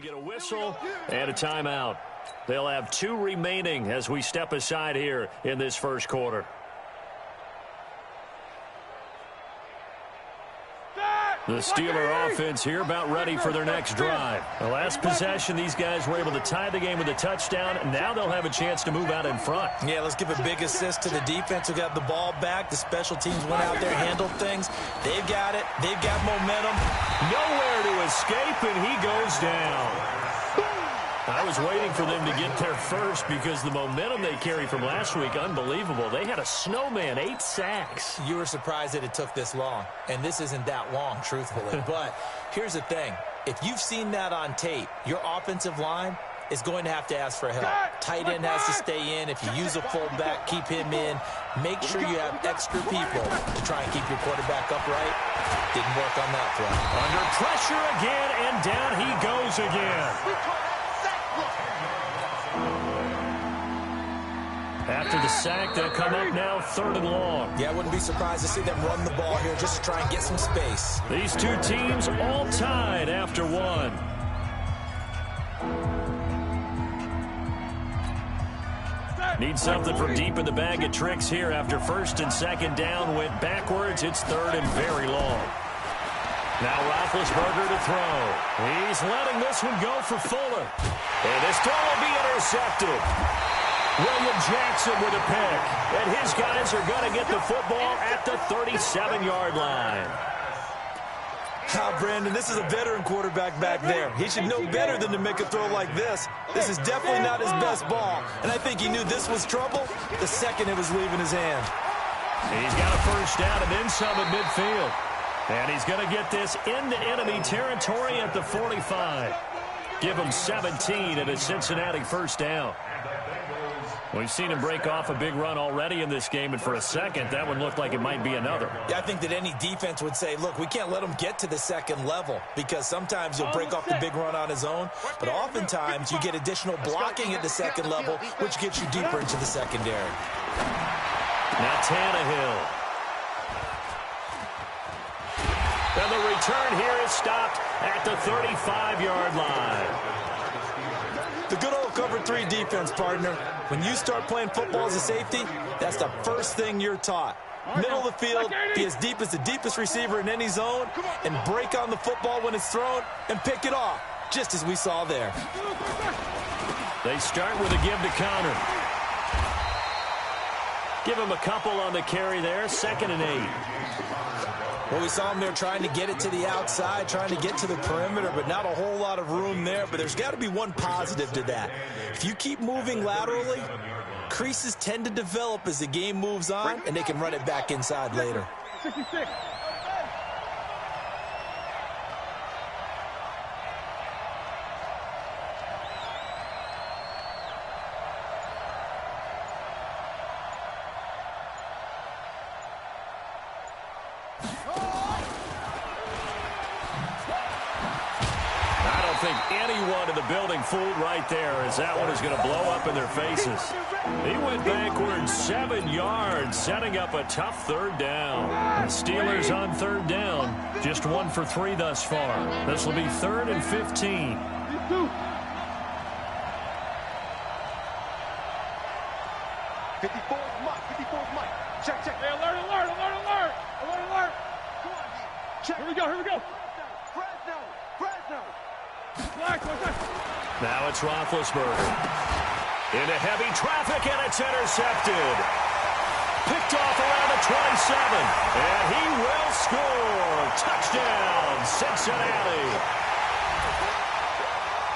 get a whistle and a timeout. They'll have 2 remaining as we step aside here in this first quarter. The Steeler offense here about ready for their next drive. The last possession, these guys were able to tie the game with a touchdown, and now they'll have a chance to move out in front. Yeah, let's give a big assist to the defense who got the ball back. The special teams went out there, handled things. They've got it. They've got momentum. Nowhere to escape, and he goes down. I was waiting for them to get there first because the momentum they carry from last week, unbelievable. They had a snowman, 8 sacks. You were surprised that it took this long, and this isn't that long, truthfully. But here's the thing. If you've seen that on tape, your offensive line is going to have to ask for help. Tight end has to stay in. If you use a fullback, keep him in. Make sure you have extra people to try and keep your quarterback upright. Didn't work on that throw. Under pressure again, and down he goes again. After the sack, they'll come up now 3rd and long. Yeah, I wouldn't be surprised to see them run the ball here just to try and get some space. These 2 teams all tied after 1. Need something from deep in the bag of tricks here after 1st and 2nd down went backwards. It's 3rd and very long. Now Roethlisberger to throw. He's letting this one go for Fuller. And this throw will be intercepted. William Jackson with a pick. And his guys are going to get the football at the 37-yard line. Brandon, this is a veteran quarterback back there. He should know better than to make a throw like this. This is definitely not his best ball. And I think he knew this was trouble the second it was leaving his hand. He's got a 1st down and then some at midfield. And he's going to get this into enemy territory at the 45. Give him 17 at a Cincinnati 1st down. We've seen him break off a big run already in this game, and for a second, that one looked like it might be another. Yeah, I think that any defense would say, look, we can't let him get to the 2nd level because sometimes he'll break off the big run on his own, but oftentimes you get additional blocking at the 2nd level, which gets you deeper into the secondary. Now Tannehill. And the return here is stopped at the 35-yard line. The good old cover 3 defense, partner. When you start playing football as a safety, that's the first thing you're taught. Middle of the field, be as deep as the deepest receiver in any zone, and break on the football when it's thrown and pick it off, just as we saw there. They start with a give to counter. Give him a couple on the carry there, 2nd and 8. Well, we saw him there trying to get it to the outside, trying to get to the perimeter, but not a whole lot of room there. But there's got to be one positive to that. If you keep moving laterally, creases tend to develop as the game moves on, and they can run it back inside later. 66. Anyone in the building fooled right there, as that one is going to blow up in their faces. He went backwards 7 yards, setting up a tough 3rd down. The Steelers on 3rd down, just 1 for 3 thus far. This will be 3rd and 15. Check. Hey, alert. Check. Here we go. Now it's Roethlisberger. Into heavy traffic, and it's intercepted. Picked off around the 27. And he will score. Touchdown, Cincinnati.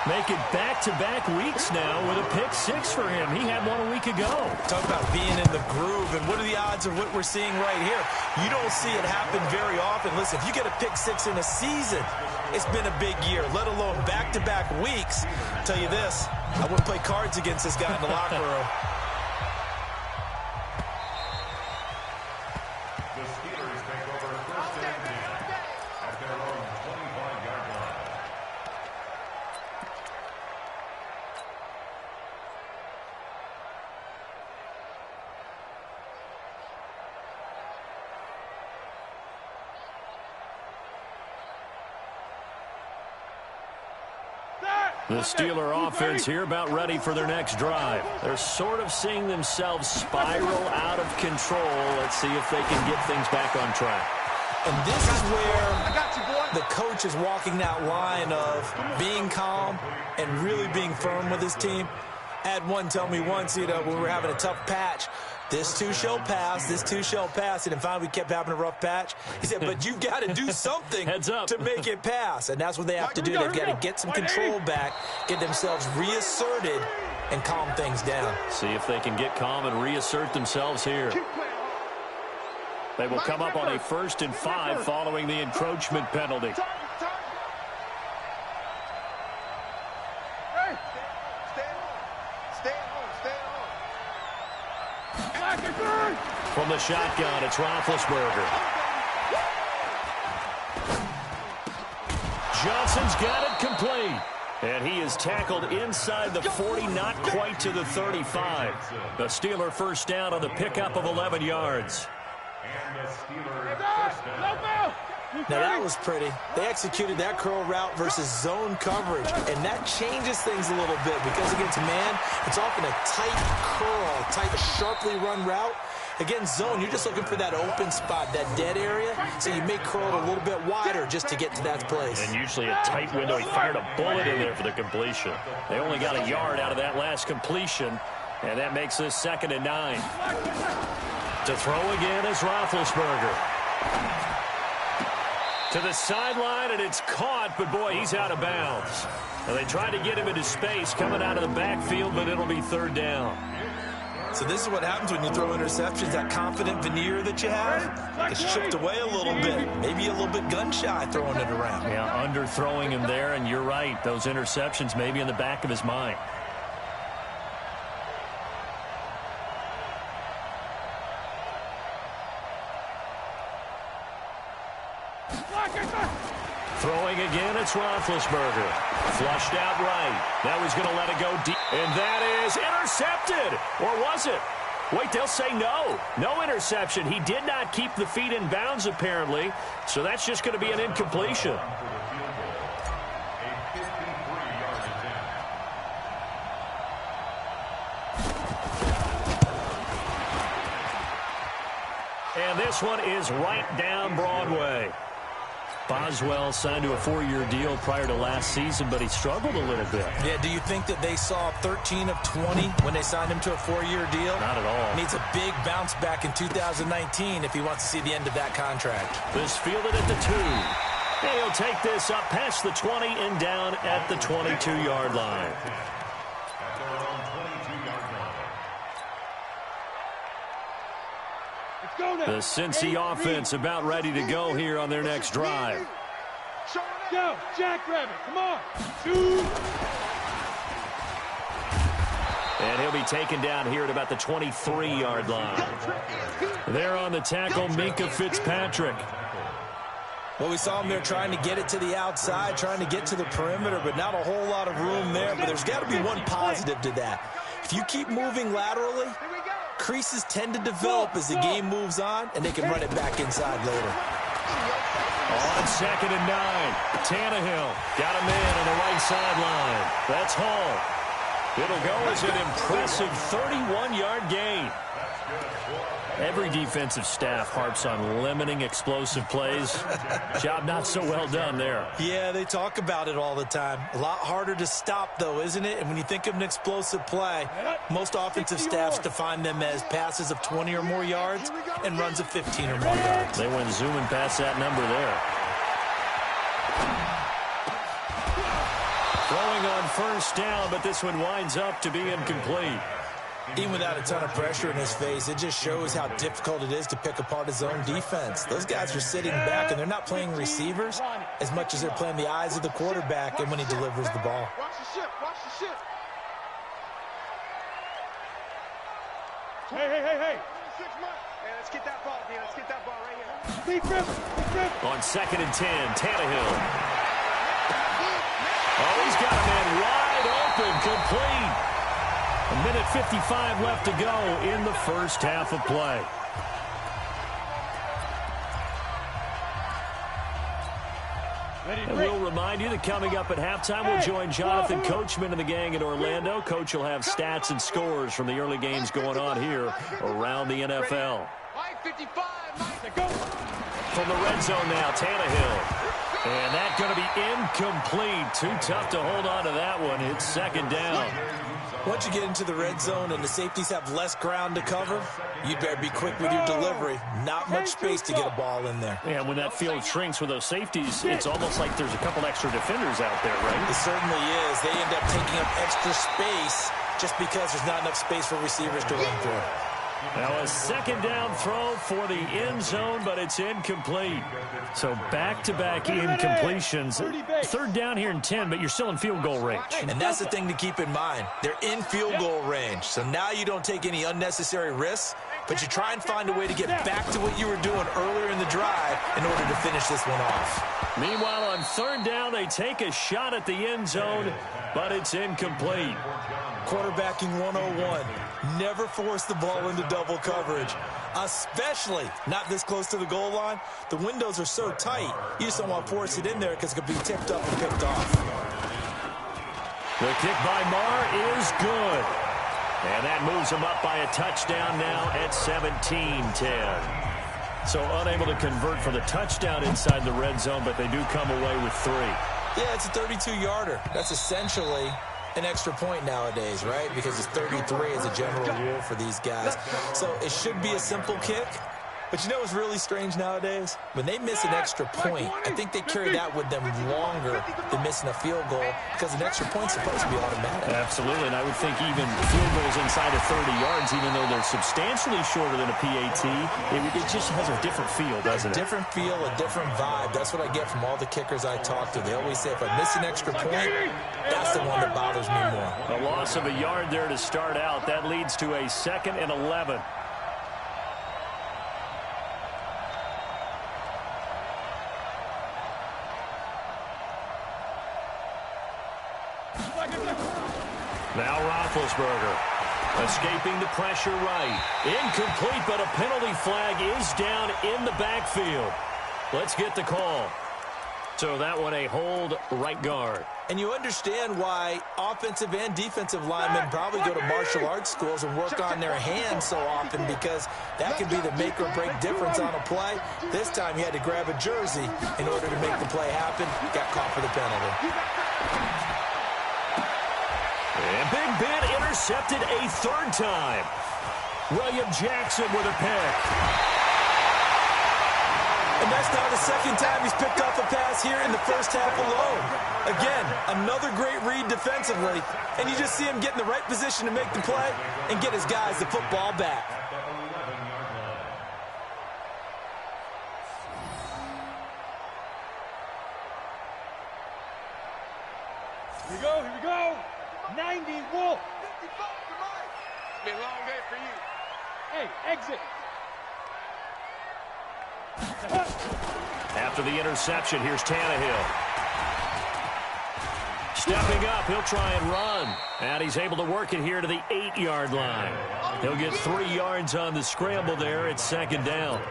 Make it back-to-back weeks now with a pick 6 for him. He had one a week ago. Talk about being in the groove, and what are the odds of what we're seeing right here? You don't see it happen very often. Listen, if you get a pick 6 in a season, it's been a big year, let alone back-to-back weeks. I'll tell you this, I wouldn't play cards against this guy in the locker room. The Steelers take over 1st and 10 at their own 25-yard line. The Steeler offense here about ready for their next drive. They're sort of seeing themselves spiral out of control. Let's see if they can get things back on track. And this is where the coach is walking that line of being calm and really being firm with his team. I had one tell me once, when we were having a tough patch, this too shall pass, this too shall pass. And then finally we kept having a rough patch. He said, but you've got to do something to make it pass. And that's what they have to do. They've got to get some control back, get themselves reasserted, and calm things down. See if they can get calm and reassert themselves here. They will come up on a 1st and 5 following the encroachment penalty. From the shotgun, it's Roethlisberger. Johnson's got it complete. And he is tackled inside the 40, not quite to the 35. The Steeler first down on the pickup of 11 yards. Now that was pretty. They executed that curl route versus zone coverage, and that changes things a little bit because against man, it's often a tight curl, tight, sharply run route. Against zone, you're just looking for that open spot, that dead area, so you may curl it a little bit wider just to get to that place. And usually a tight window. He fired a bullet in there for the completion. They only got a yard out of that last completion, and that makes this 2nd and 9. To throw again is Roethlisberger. To the sideline, and it's caught, but boy, he's out of bounds. And they tried to get him into space coming out of the backfield, but it'll be 3rd down. So this is what happens when you throw interceptions. That confident veneer that you have is chipped away a little bit. Maybe a little bit gun-shy throwing it around. Yeah, underthrowing him there, and you're right. Those interceptions may be in the back of his mind. Throwing again, it's Roethlisberger. Flushed out right. Now he's going to let it go deep. And that is intercepted. Or was it? Wait, they'll say no. No interception. He did not keep the feet in bounds, apparently. So that's just going to be an incompletion. And this one is right down Broadway. Boswell signed to a 4-year deal prior to last season, but he struggled a little bit. Yeah, do you think that they saw 13 of 20 when they signed him to a 4-year deal? Not at all. Needs a big bounce back in 2019 if he wants to see the end of that contract. This fielded at the 2. And he'll take this up past the 20 and down at the 22-yard line. The Cincy offense about ready to go here on their next drive. Go, jackrabbit, come on. 2. And he'll be taken down here at about the 23-yard line. There on the tackle, Minkah Fitzpatrick. Well, we saw him there trying to get it to the outside, trying to get to the perimeter, but not a whole lot of room there. But there's got to be one positive to that. If you keep moving laterally, creases tend to develop as the game moves on, and they can run it back inside later. On 2nd and 9, Tannehill got a man on the right sideline. That's Hall. It'll go as an impressive 31-yard gain. Every defensive staff harps on limiting explosive plays. Job not so well done there. Yeah, they talk about it all the time. A lot harder to stop, though, isn't it? And when you think of an explosive play, most offensive staffs define them as passes of 20 or more yards and runs of 15 or more yards. They went zooming past that number there. Throwing on 1st down, but this one winds up to be incomplete. Even without a ton of pressure in his face, it just shows how difficult it is to pick apart his own defense. Those guys are sitting back, and they're not playing receivers as much as they're playing the eyes of the quarterback and when he delivers the ball. Watch the ship, watch the ship. Hey. 6 months. Hey, let's get that ball, D. Let's get that ball right here. Deep grip. On 2nd and 10, Tannehill. Oh, he's got a man wide open, complete. 1:55 left to go in the first half of play. And we'll remind you that coming up at halftime, we'll join Jonathan Coachman and the gang in Orlando. Coach will have stats and scores from the early games going on here around the NFL. From the red zone now, Tannehill. And that's going to be incomplete. Too tough to hold on to that one. It's second down. Once you get into the red zone and the safeties have less ground to cover, you better be quick with your delivery. Not much space to get a ball in there. Yeah, when that field shrinks with those safeties, it's almost like there's a couple extra defenders out there, right? It certainly is. They end up taking up extra space just because there's not enough space for receivers to run through. Now a second down throw for the end zone, but it's incomplete. So back-to-back incompletions. Third down here and 10, but you're still in field goal range. And that's the thing to keep in mind. They're in field goal range. So now you don't take any unnecessary risks, but you try and find a way to get back to what you were doing earlier in the drive in order to finish this one off. Meanwhile, on third down, they take a shot at the end zone, but it's incomplete. Quarterbacking 101. Never force the ball into double coverage, especially not this close to the goal line. The windows are so tight, you just don't want to force it in there because it could be tipped up and picked off. The kick by Marr is good. And that moves him up by a touchdown now at 17-10. So unable to convert for the touchdown inside the red zone, but they do come away with 3. Yeah, it's a 32-yarder. That's essentially an extra point nowadays, right? Because it's 33 as a general rule for these guys. So it should be a simple kick. But you know what's really strange nowadays? When they miss an extra point, I think they carry that with them longer than missing a field goal because an extra point's supposed to be automatic. Absolutely, and I would think even field goals inside of 30 yards, even though they're substantially shorter than a PAT, it just has a different feel, doesn't it? Different feel, a different vibe. That's what I get from all the kickers I talk to. They always say if I miss an extra point, that's the one that bothers me more. A loss of a yard there to start out. That leads to a 2nd and 11. Now Roethlisberger escaping the pressure right. Incomplete, but a penalty flag is down in the backfield. Let's get the call. So that one a hold right guard. And you understand why offensive and defensive linemen probably go to martial arts schools and work on their hands so often because that can be the make or break difference on a play. This time he had to grab a jersey in order to make the play happen. Got caught for the penalty. And Big Ben intercepted a 3rd time. William Jackson with a pick. And that's now the 2nd time he's picked off a pass here in the first half alone. Again, another great read defensively. And you just see him get in the right position to make the play and get his guys the football back. Here we go, here we go. 90 Wolf. It's been a long day for you. Hey, exit. After the interception, here's Tannehill. Stepping up, he'll try and run. And he's able to work it here to the 8-yard line. He'll get 3 yards on the scramble there at 2nd down.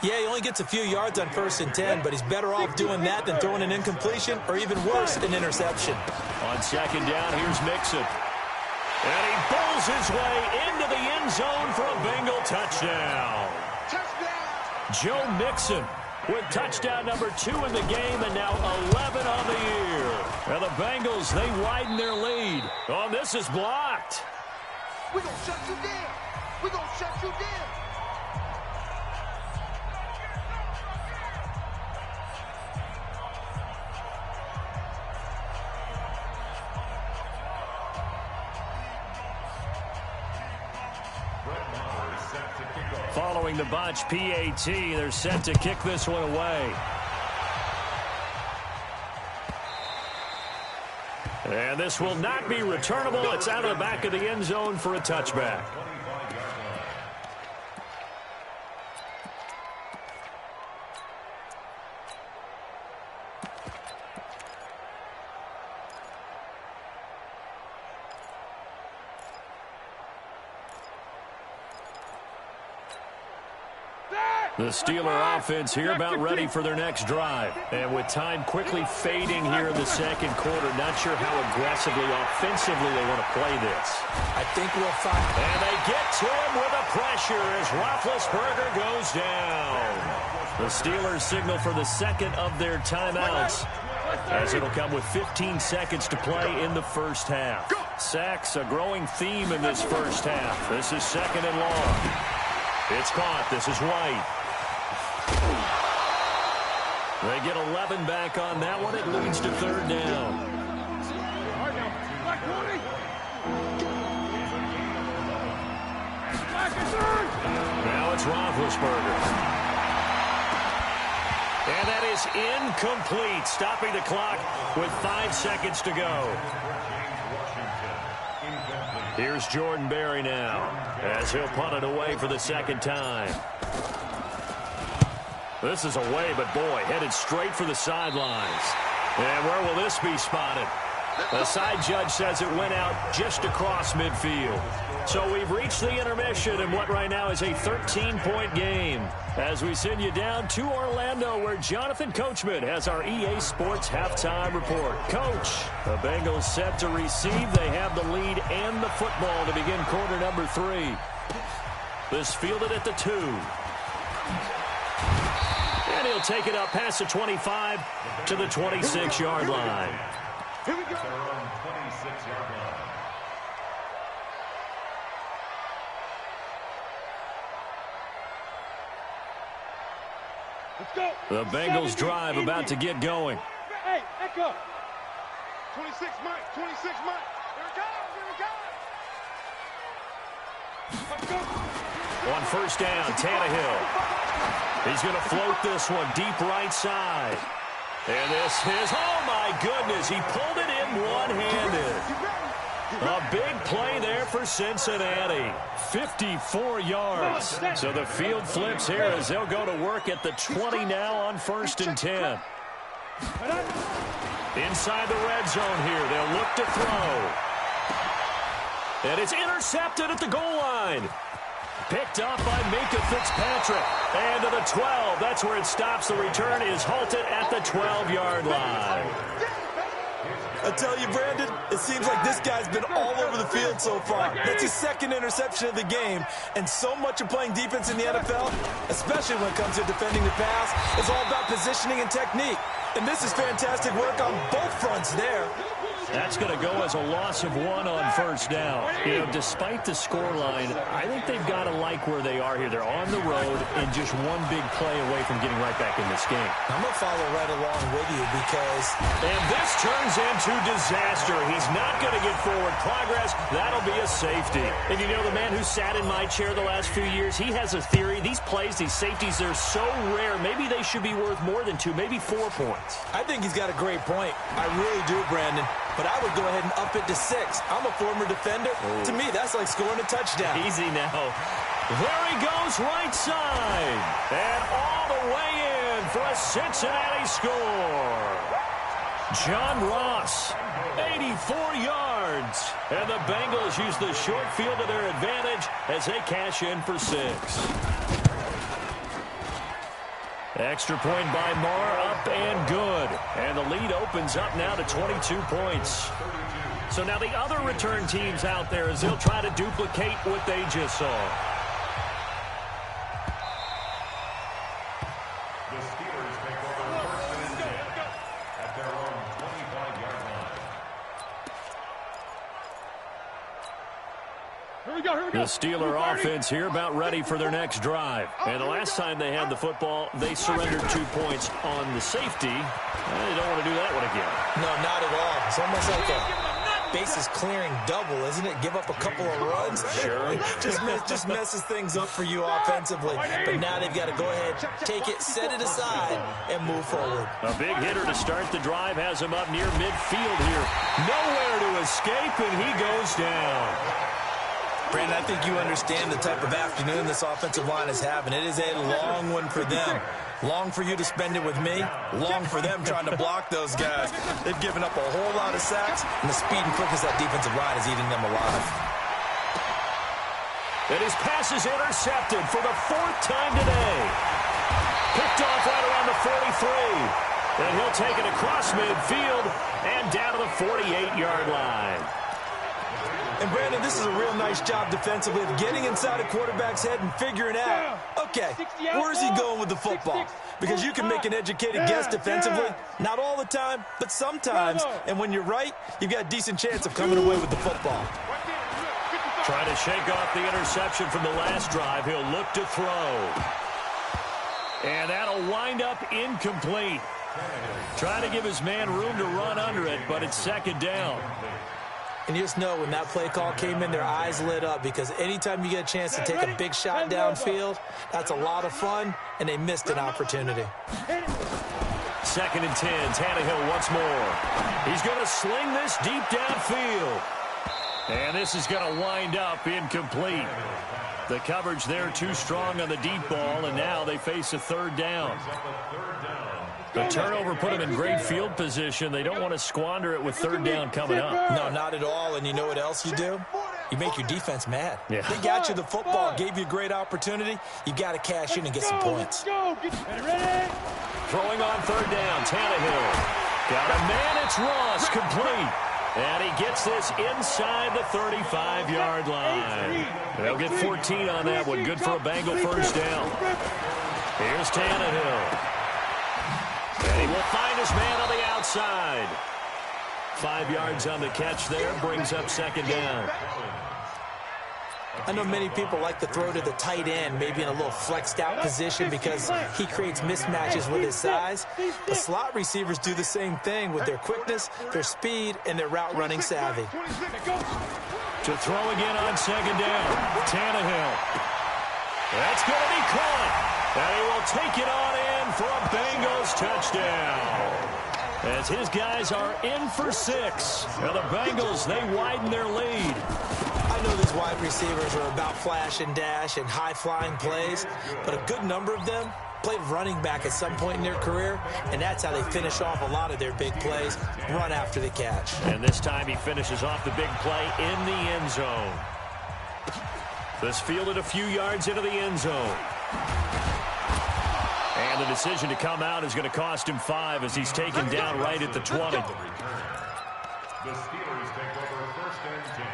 Yeah, he only gets a few yards on 1st and 10, but he's better off doing that than throwing an incompletion or even worse, an interception. On 2nd down, here's Mixon. And he pulls his way into the end zone for a Bengal touchdown. Joe Mixon with touchdown number 2 in the game and now 11 on the year. And the Bengals, they widen their lead. Oh, this is blocked. We're going to shut you down. We're going to shut you down. Following the botch PAT, they're set to kick this one away. And this will not be returnable. It's out of the back of the end zone for a touchback. The Steeler offense here about ready for their next drive. And with time quickly fading here in the second quarter, not sure how aggressively, offensively they want to play this. I think we'll find. And they get to him with a pressure as Roethlisberger goes down. The Steelers signal for the second of their timeouts, as it'll come with 15 seconds to play in the first half. Sacks, a growing theme in this first half. This is second and long. It's caught. This is White. They get 11 back on that one. It leads to third down. Now it's Roethlisberger. And that is incomplete, stopping the clock with 5 seconds to go. Here's Jordan Berry now, as he'll punt it away for the second time. This is away, but boy, headed straight for the sidelines. And where will this be spotted? The side judge says it went out just across midfield. So we've reached the intermission in what right now is a 13-point game, as we send you down to Orlando, where Jonathan Coachman has our EA Sports halftime report. Coach, the Bengals set to receive. They have the lead and the football to begin quarter number 3. This fielded at the 2. And he'll take it up past the 25 to the 26-yard line. Here we go. 26-yard line. Let's go. The Bengals drive about to get going. Hey, Echo. 26 Mike, 26 Mike. Here it goes, here it goes. Let's go. On first down, Tannehill. He's going to float this one deep right side. And this is, oh my goodness, he pulled it in one-handed. A big play there for Cincinnati. 54 yards. So the field flips here as they'll go to work at the 20 now on first and 10. Inside the red zone here, they'll look to throw. And it's intercepted at the goal line. Picked up by Minkah Fitzpatrick. And to the 12. That's where it stops. The return is halted at the 12-yard line. I tell you, Brandon, it seems like this guy's been all over the field so far. That's his second interception of the game. And so much of playing defense in the NFL, especially when it comes to defending the pass, is all about positioning and technique. And this is fantastic work on both fronts there. That's going to go as a loss of 1 on first down. You know, despite the scoreline, I think they've got to like where they are here. They're on the road and just one big play away from getting right back in this game. I'm going to follow right along with you because... And this turns into disaster. He's not going to get forward progress. That'll be a safety. And you know, the man who sat in my chair the last few years, he has a theory. These plays, these safeties, they're so rare. Maybe they should be worth more than 2, maybe 4 points. I think he's got a great point. I really do, Brandon. But I would go ahead and up it to 6. I'm a former defender. To me, that's like scoring a touchdown. Easy now. There he goes, right side. And all the way in for a Cincinnati score. John Ross, 84 yards. And the Bengals use the short field to their advantage as they cash in for 6. Extra point by Marr, up and good. And the lead opens up now to 22 points. So now the other return teams out there as they'll try to duplicate what they just saw. The Steelers take over first and 10 at their own 25-yard line. Here we go, here we go. The Steeler offense here about ready for their next drive. And the last time they had the football, they surrendered 2 points on the safety. They don't want to do that one again. No, not at all. It's almost like a bases clearing double, isn't it? Give up a couple of runs. Sure. just messes things up for you offensively. But now they've got to go ahead, take it, set it aside, and move forward. A big hitter to start the drive has him up near midfield here. Nowhere to escape, and he goes down. Brandon, I think you understand the type of afternoon this offensive line is having. It is a long one for them. Long for you to spend it with me. Long for them trying to block those guys. They've given up a whole lot of sacks, and the speed and quickness of that defensive line is eating them alive. And his pass is intercepted for the 4th time today. Picked off right around the 43. And he'll take it across midfield and down to the 48-yard line. And, Brandon, this is a real nice job defensively of getting inside a quarterback's head and figuring out, okay, where's he going with the football? Because you can make an educated guess defensively, not all the time, but sometimes. And when you're right, you've got a decent chance of coming away with the football. Trying to shake off the interception from the last drive. He'll look to throw. And that'll wind up incomplete. Trying to give his man room to run under it, but it's second down. And you just know when that play call came in, their eyes lit up, because anytime you get a chance to take a big shot downfield, that's a lot of fun, and they missed an opportunity. Second and 10, Tannehill once more. He's going to sling this deep downfield. And this is going to wind up incomplete. The coverage there too strong on the deep ball, and now they face a third down. The turnover put them in great field position. They don't want to squander it with third down coming up. No, not at all. And you know what else you do? You make your defense mad. Yeah. They got you the football, gave you a great opportunity. You got to cash in and get some points. Throwing on third down, Tannehill. Got a man, it's Ross, complete. And he gets this inside the 35-yard line. They'll get 14 on that one. Good for a Bengal first down. Here's Tannehill. And he will find his man on the outside. 5 yards on the catch there. Brings up second down. I know many people like to throw to the tight end, maybe in a little flexed out position because he creates mismatches with his size. The slot receivers do the same thing with their quickness, their speed, and their route running savvy. To throw again on second down. Tannehill. That's going to be caught. And he will take it on in for a Bengals touchdown. As his guys are in for 6. Now the Bengals, they widen their lead. I know these wide receivers are about flash and dash and high-flying plays, but a good number of them played running back at some point in their career, and that's how they finish off a lot of their big plays, run after the catch. And this time he finishes off the big play in the end zone. This fielded a few yards into the end zone. And the decision to come out is going to cost him 5 as he's taken down right at the 20. The Steelers take over first and 10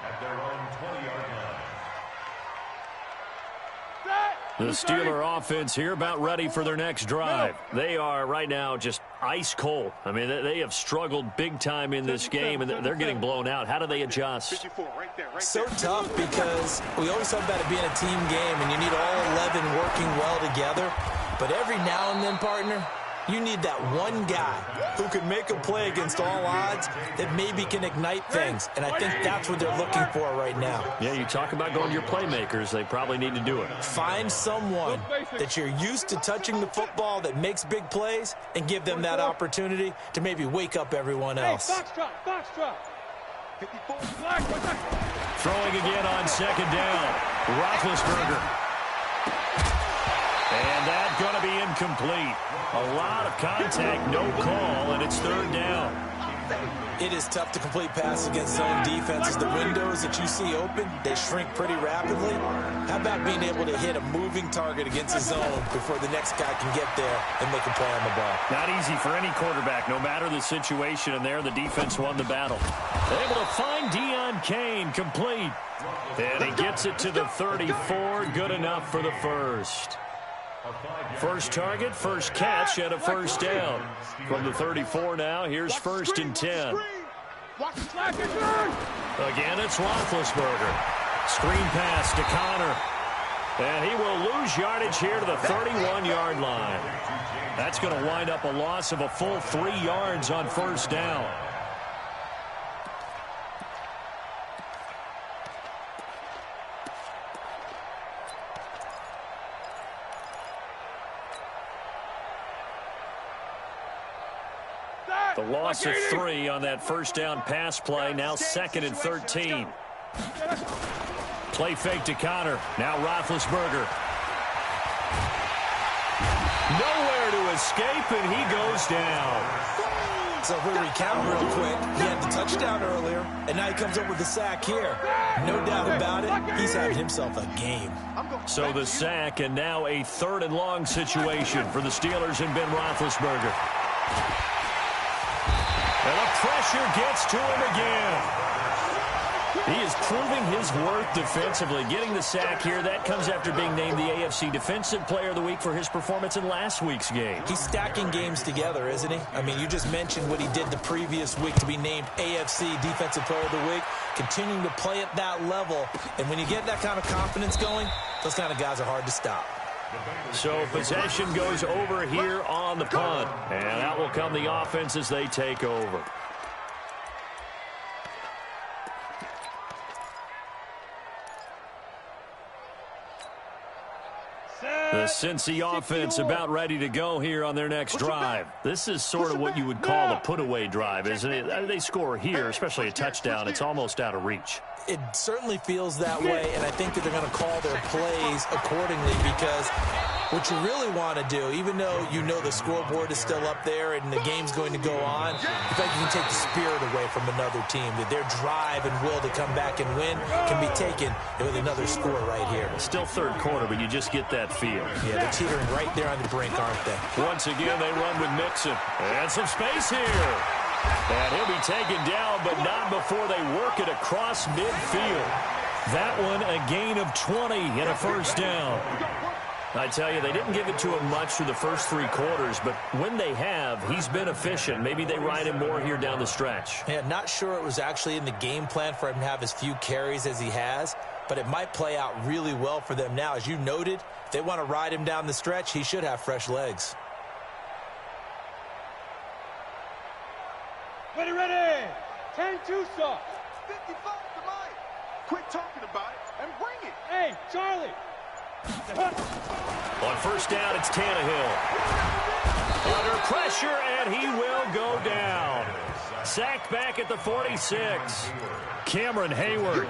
at their own 20-yard line. The Steeler offense here about ready for their next drive. They are right now just ice cold. I mean, they have struggled big time in this game, and they're getting blown out. How do they adjust? So tough because we always talk about it being a team game, and you need all 11 working well together. But every now and then, partner, you need that one guy who can make a play against all odds that maybe can ignite things. And I think that's what they're looking for right now. Yeah, you talk about going to your playmakers. They probably need to do it. Find someone that you're used to touching the football that makes big plays and give them that opportunity to maybe wake up everyone else. Box drop. Throwing again on second down. Roethlisberger. And that's going to be incomplete. A lot of contact, no call, and it's third down. It is tough to complete passes against zone defenses. The windows that you see open, they shrink pretty rapidly. How about being able to hit a moving target against the zone before the next guy can get there and make a play on the ball? Not easy for any quarterback, no matter the situation, and there the defense won the battle. They're able to find Deion Kane, complete. And he gets it to the 34, good enough for the first. First target, first catch, and a first down. From the 34 now, here's first and 10. Again, it's Roethlisberger. Screen pass to Connor. And he will lose yardage here to the 31-yard line. That's going to wind up a loss of a full 3 yards on first down. The loss of 3 on that first down pass play. Now second and 13. Play fake to Connor. Now Roethlisberger. Nowhere to escape, and he goes down. So if we recount real quick, he had the touchdown earlier, and now he comes up with the sack here. No doubt about it, he's having himself a game. So the sack, and now a 3rd and long situation for the Steelers and Ben Roethlisberger. And the pressure gets to him again. He is proving his worth defensively, getting the sack here. That comes after being named the AFC Defensive Player of the Week for his performance in last week's game. He's stacking games together, isn't he? I mean, you just mentioned what he did the previous week to be named AFC Defensive Player of the Week, continuing to play at that level. And when you get that kind of confidence going, those kind of guys are hard to stop. So possession goes over here on the punt, and that will come the offense as they take over. The Cincy offense about ready to go here on their next drive. This is sort of what you would call a put-away drive, isn't it? They score here, especially a touchdown. It's almost out of reach. It certainly feels that way, and I think that they're going to call their plays accordingly because what you really want to do, even though you know the scoreboard is still up there and the game's going to go on, in fact, you can take the spirit away from another team. That their drive and will to come back and win can be taken with another score right here. Still 3rd quarter, but you just get that feel. Yeah, they're teetering right there on the brink, aren't they? Once again, they run with Mixon. And some space here. And he'll be taken down, but not before they work it across midfield. That one, a gain of 20 and a 1st down. I tell you, they didn't give it to him much through the first 3 quarters, but when they have, he's been efficient. Maybe they ride him more here down the stretch. Yeah, not sure it was actually in the game plan for him to have as few carries as he has, but it might play out really well for them now. As you noted, if they want to ride him down the stretch, he should have fresh legs. Ready. 10-2 sauce. 55 to Mike. Quit talking about it and bring it. Hey, Charlie. On 1st down, it's Tannehill. Under pressure, and he will go down. Sacked back at the 46. Cameron Hayward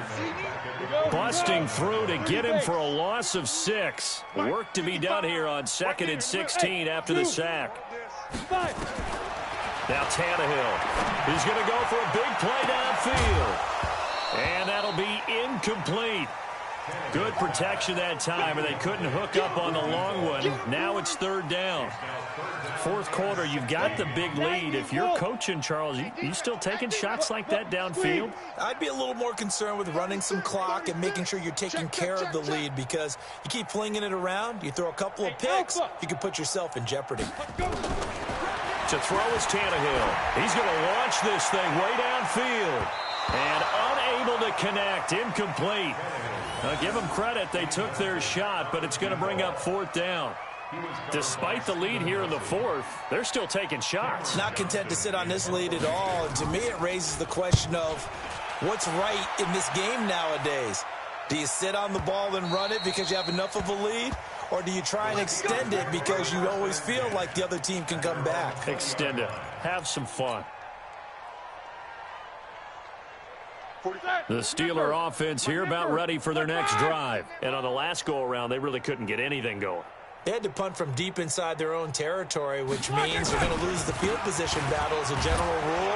busting through to get him for a loss of 6. Work to be done here on 2nd and 16 after the sack. Now Tannehill. He's going to go for a big play downfield. And that'll be incomplete. Good protection that time, and they couldn't hook up on the long one. Now it's 3rd down. 4th quarter, you've got the big lead. If you're coaching, Charles, you still taking shots like that downfield? I'd be a little more concerned with running some clock and making sure you're taking care of the lead, because you keep flinging it around, you throw a couple of picks, you can put yourself in jeopardy. To throw is Tannehill. He's going to launch this thing way downfield. And unable to connect. Incomplete. Give them credit. They took their shot, but it's going to bring up 4th down. Despite the lead here in the 4th, they're still taking shots. Not content to sit on this lead at all. And to me, it raises the question of what's right in this game nowadays. Do you sit on the ball and run it because you have enough of a lead? Or do you try and extend it because you always feel like the other team can come back? Extend it. Have some fun. The Steeler offense here about ready for their next drive. And on the last go-around, they really couldn't get anything going. They had to punt from deep inside their own territory, which means they're going to lose the field position battle as a general rule.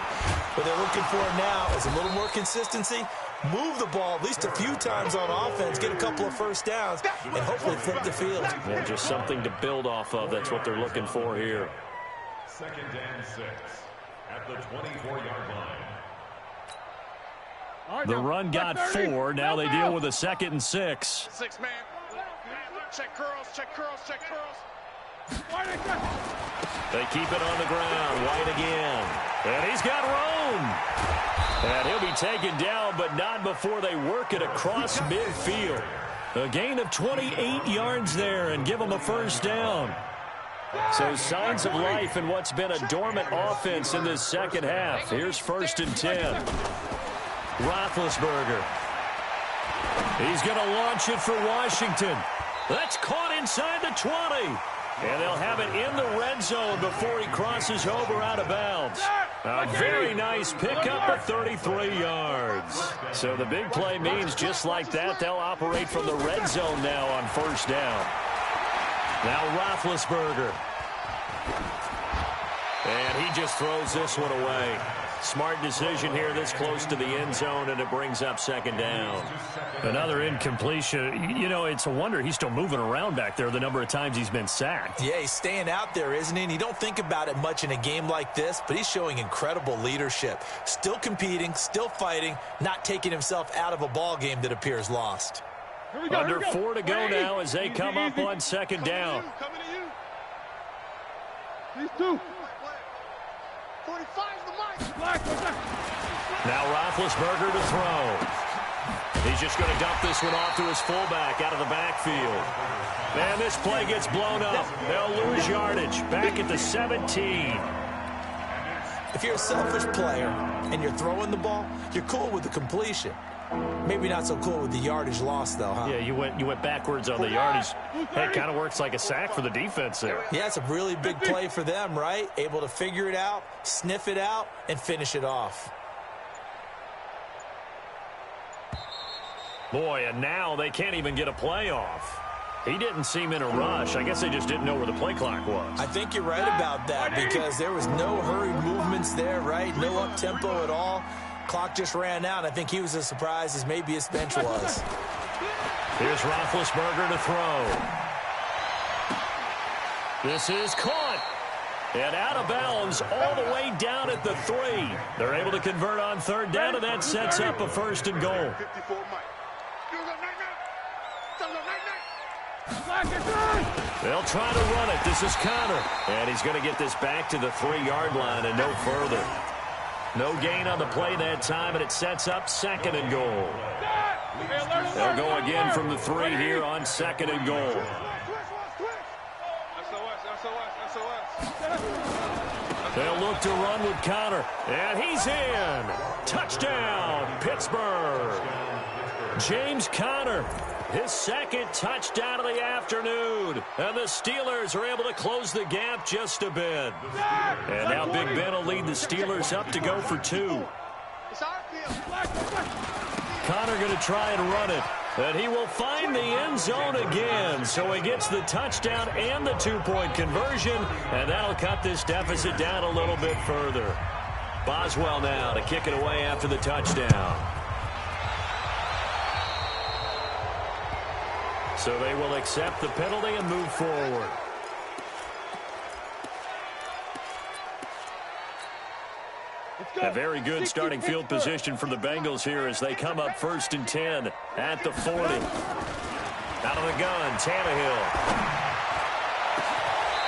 What they're looking for now is a little more consistency, move the ball at least a few times on offense, get a couple of 1st downs, and hopefully flip the field. Yeah, just something to build off of. That's what they're looking for here. 2nd and 6 at the 24-yard line. The run got 4. Now they deal with a 2nd and 6. 6 man. Check curls, check curls, check curls. They keep it on the ground. White again. And he's got room. And he'll be taken down, but not before they work it across midfield. A gain of 28 yards there and give them a 1st down. So signs of life in what's been a dormant offense in this 2nd half. Here's 1st and 10. Roethlisberger. He's going to launch it for Washington. That's caught inside the 20. And they'll have it in the red zone before he crosses over out of bounds. A very nice pickup of 33 yards. So the big play means just like that, they'll operate from the red zone now on 1st down. Now Roethlisberger. And he just throws this one away. Smart decision here this close to the end zone, and it brings up second down. Another incompletion. You know, it's a wonder he's still moving around back there the number of times he's been sacked. Yeah, he's staying out there, isn't he? And you don't think about it much in a game like this, but he's showing incredible leadership. Still competing, still fighting, not taking himself out of a ball game that appears lost. Under 4 to go now as they come up on second down. Coming to you. These two. 45's the mic. Now Roethlisberger to throw. He's just going to dump this one off to his fullback out of the backfield. Man, this play gets blown up. They'll lose yardage. Back at the 17. If you're a selfish player and you're throwing the ball, you're cool with the completion. Maybe not so cool with the yardage loss, though, huh? Yeah, you went backwards on the yardage. Hey, it kind of works like a sack for the defense there. Yeah, it's a really big play for them, right? Able to figure it out, sniff it out, and finish it off. Boy, and now they can't even get a play off. He didn't seem in a rush. I guess they just didn't know where the play clock was. I think you're right about that because there was no hurried movements there, right? No up-tempo at all. Clock just ran out. I think he was as surprised as maybe his bench was. Here's Roethlisberger to throw. This is caught. And out of bounds all the way down at the 3. They're able to convert on third down, and that sets up a first and goal. 54 mic. They'll try to run it. This is Connor. And he's going to get this back to the 3-yard line and no further. No gain on the play that time, and it sets up second and goal. They'll go again from the 3 here on second and goal. They'll look to run with Connor, and he's in. Touchdown, Pittsburgh. James Conner, his second touchdown of the afternoon. And the Steelers are able to close the gap just a bit. And now Big Ben will lead the Steelers up to go for 2. Conner going to try and run it. And he will find the end zone again. So he gets the touchdown and the 2-point conversion. And that'll cut this deficit down a little bit further. Boswell now to kick it away after the touchdown. So they will accept the penalty and move forward. A very good starting field position for the Bengals here as they come up 1st and 10 at the 40. Out of the gun, Tannehill.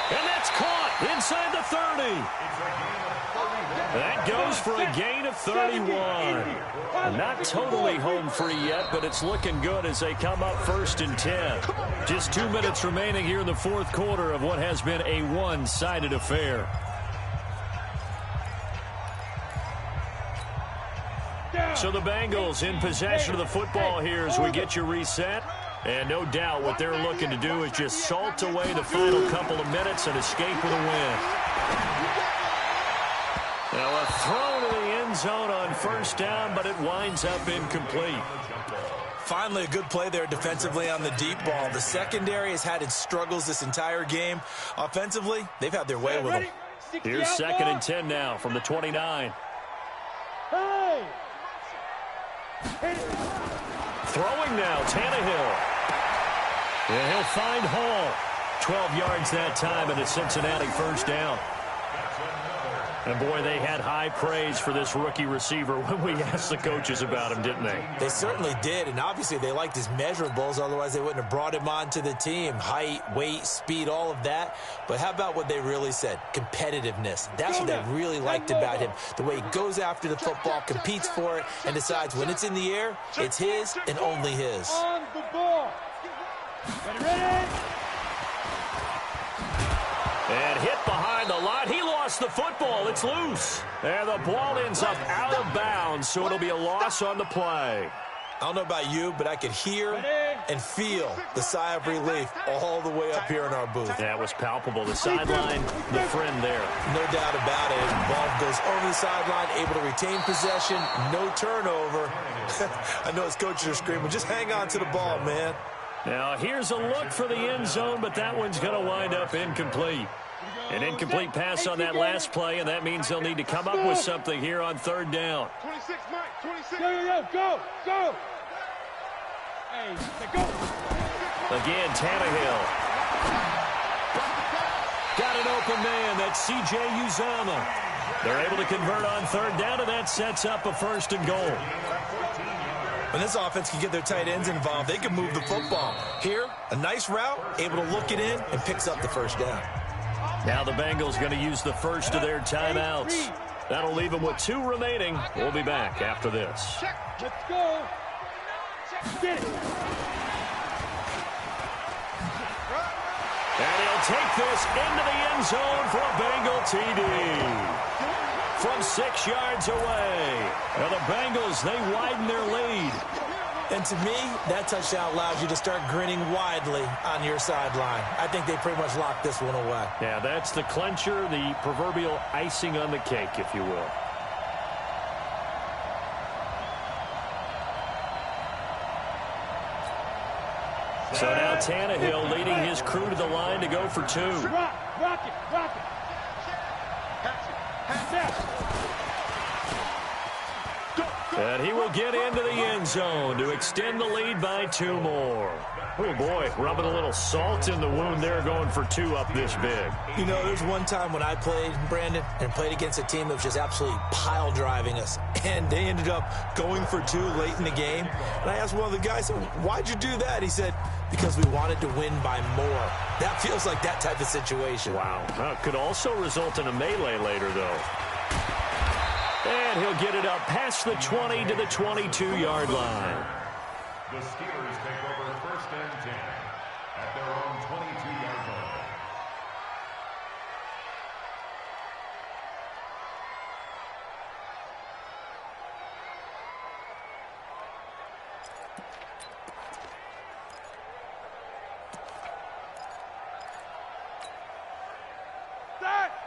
And that's caught inside the 30. That goes for a gain of 31. Not totally home free yet, but it's looking good as they come up 1st and 10. Just 2 minutes remaining here in the 4th quarter of what has been a one-sided affair. So the Bengals in possession of the football here as we get you reset. And no doubt what they're looking to do is just salt away the final couple of minutes and escape with a win. Now a throw to the end zone on 1st down, but it winds up incomplete. Finally, a good play there defensively on the deep ball. The secondary has had its struggles this entire game. Offensively, they've had their way with them. Here's 2nd and 10 now from the 29. Throwing now, Tannehill. And he'll find Hall. 12 yards that time, and a Cincinnati 1st down. And, boy, they had high praise for this rookie receiver when we asked the coaches about him, didn't they? They certainly did, and obviously they liked his measurables. Otherwise, they wouldn't have brought him onto the team. Height, weight, speed, all of that. But how about what they really said? Competitiveness. That's what they really liked about him. The way he goes after the football, competes for it, and decides when it's in the air, it's his and only his. On the ball. Ready? And hit behind the line. He lost the football. It's loose. And the ball ends up out of bounds, so it'll be a loss on the play. I don't know about you, but I could hear and feel the sigh of relief all the way up here in our booth. That was palpable. The sideline, the friend there. No doubt about it. The ball goes over the sideline, able to retain possession, no turnover. I know his coaches are screaming, just hang on to the ball, man. Now, here's a look for the end zone, but that one's going to wind up incomplete. An incomplete pass on that last play, and that means they'll need to come up with something here on third down. 26, Mike, 26. Go. Hey, go. Again, Tannehill. Got an open man. That's C.J. Uzomah. They're able to convert on third down, and that sets up a 1st and goal. When this offense can get their tight ends involved, they can move the football. Here, a nice route, able to look it in, and picks up the 1st down. Now the Bengals going to use the first of their timeouts. That'll leave them with 2 remaining. We'll be back after this. Let's go. Get it. And he'll take this into the end zone for a Bengal TD. From 6 yards away. Now the Bengals, they widen their lead. And to me, that touchdown allows you to start grinning widely on your sideline. I think they pretty much locked this one away. Yeah, that's the clincher, the proverbial icing on the cake, if you will. So now Tannehill leading his crew to the line to go for 2. Rock it. And he will get into the end zone to extend the lead by 2 more. Oh, boy, rubbing a little salt in the wound there, going for 2 up this big. You know, there's one time when I played, Brandon, and played against a team that was just absolutely pile driving us. And they ended up going for 2 late in the game. And I asked one of the guys, why'd you do that? He said, because we wanted to win by more. That feels like that type of situation. Wow. Could also result in a melee later, though. And he'll get it up past the 20 to the 22-yard line. The Steelers take over 1st and 10 at their own 22-yard line.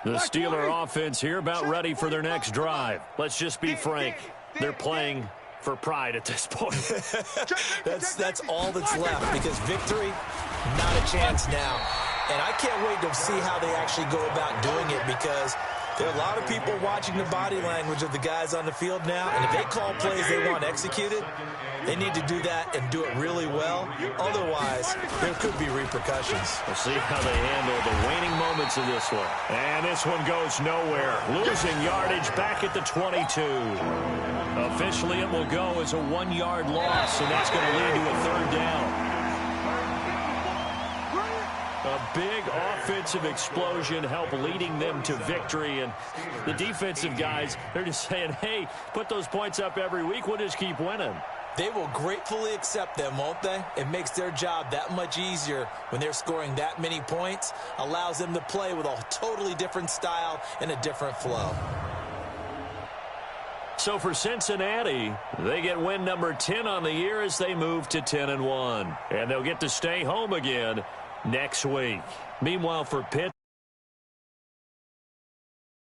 The Steeler offense here about ready for their next drive. Let's just be frank. They're playing for pride at this point. That's all that's left, because victory, not a chance now. And I can't wait to see how they actually go about doing it, because there are a lot of people watching the body language of the guys on the field now, and if they call plays they want executed, they need to do that and do it really well. Otherwise, there could be repercussions. We'll see how they handle the waning moments of this one. And this one goes nowhere. Losing yardage back at the 22. Officially, it will go as a 1-yard loss, and that's going to lead to a 3rd down. A big offensive explosion helped leading them to victory, and the defensive guys, they're just saying, hey, put those points up every week, we'll just keep winning. They will gratefully accept them, won't they? It makes their job that much easier when they're scoring that many points, allows them to play with a totally different style and a different flow. So for Cincinnati, they get win number 10 on the year as they move to 10-1. And they'll get to stay home again next week. Meanwhile, for Pitt,